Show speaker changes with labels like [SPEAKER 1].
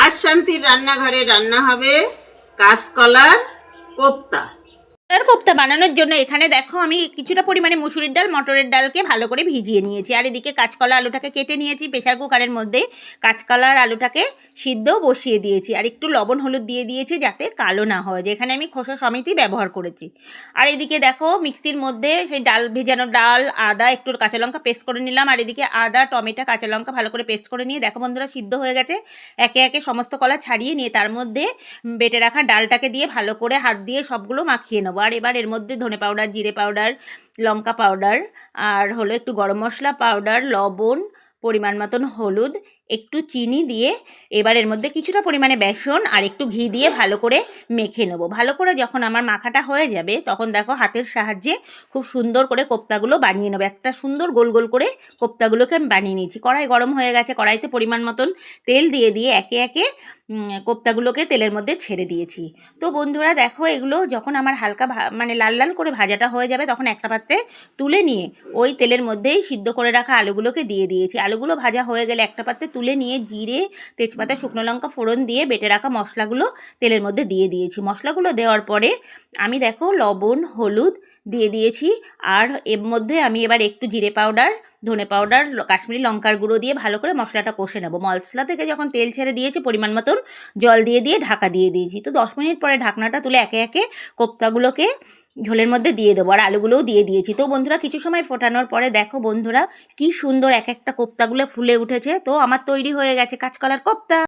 [SPEAKER 1] আজ শান্তির রান্নাঘরে রান্না হবে কাঁচকলার কোপ্তা।
[SPEAKER 2] কোপ্তা বানানোর জন্য এখানে দেখো আমি কিছুটা পরিমাণে মুসুরির ডাল মটরের ডালকে ভালো করে ভিজিয়ে নিয়েছি, আর এদিকে কাঁচকলা আলুটাকে কেটে নিয়েছি প্রেশার কুকারের মধ্যে। কাঁচকলার আলুটাকে সিদ্ধ বসিয়ে দিয়েছি, আর একটু লবণ হলুদ দিয়ে দিয়েছি যাতে কালো না হয়, যেখানে আমি খোসা সমেতই ব্যবহার করেছি। আর এদিকে দেখো মিক্সির মধ্যে সেই ডাল ভেজানো ডাল, আদা, একটু কাঁচা লঙ্কা পেস্ট করে নিলাম, আর এদিকে আদা, টমেটো, কাঁচা লঙ্কা ভালো করে পেস্ট করে নিয়ে দেখো বন্ধুরা সিদ্ধ হয়ে গেছে। একে একে সমস্ত কলা ছাড়িয়ে নিয়ে তার মধ্যে বেটে রাখা ডালটাকে দিয়ে ভালো করে হাত দিয়ে সবগুলো মাখিয়ে নেবো। আর এবার এর মধ্যে ধনে পাউডার, জিরে পাউডার, লঙ্কা পাউডার, আর হলো একটু গরম মশলা পাউডার, লবণ, পরিমাণ মতন হলুদ, একটু চিনি দিয়ে এবার এর মধ্যে কিছুটা পরিমাণে বেসন আর একটু ঘি দিয়ে ভালো করে মেখে নেবো। ভালো করে যখন আমার মাখাটা হয়ে যাবে তখন দেখো হাতের সাহায্যে খুব সুন্দর করে কোপ্তাগুলো বানিয়ে নেবো। একটা সুন্দর গোল গোল করে কোপ্তাগুলোকে আমি বানিয়ে নিয়েছি। কড়াই গরম হয়ে গেছে, কড়াইতে পরিমাণ মতন তেল দিয়ে দিয়ে একে একে কোপ্তাগুলোকে তেলের মধ্যে ছেড়ে দিয়েছি। তো বন্ধুরা দেখো এগুলো যখন আমার হালকা মানে লাল লাল করে ভাজাটা হয়ে যাবে তখন একটা পাত্রে তুলে নিয়ে ওই তেলের মধ্যেই সিদ্ধ করে রাখা আলুগুলোকে দিয়ে দিয়েছি। আলুগুলো ভাজা হয়ে গেলে একটা পাত্রে তুলে নিয়ে জিরে, তেজপাতা, শুকনো লঙ্কা ফোড়ন দিয়ে বেটে রাখা মশলাগুলো তেলের মধ্যে দিয়ে দিয়েছি। মশলাগুলো দেওয়ার পরে আমি দেখো লবণ, হলুদ দিয়ে দিয়েছি, আর এর মধ্যে আমি এবার একটু জিরে পাউডার, ধনে পাউডার, কাশ্মীরি লঙ্কার গুঁড়ো দিয়ে ভালো করে মশলাটা কষে নেবো। মশলা থেকে যখন তেল ছেড়ে দিয়েছে পরিমাণ মতন জল দিয়ে দিয়ে ঢাকা দিয়ে দিয়েছি। তো 10 মিনিট পরে ঢাকনাটা তুলে একে একে কোপ্তাগুলোকে ঝোলের মধ্যে দিয়ে দেবো, আর আলুগুলোও দিয়ে দিয়েছি। তো বন্ধুরা কিছু সময় ফোটানোর পরে দেখো বন্ধুরা কি সুন্দর এক একটা কোপ্তাগুলো ফুলে উঠেছে। তো আমার তৈরি হয়ে গেছে কাঁচকলার কোপ্তা।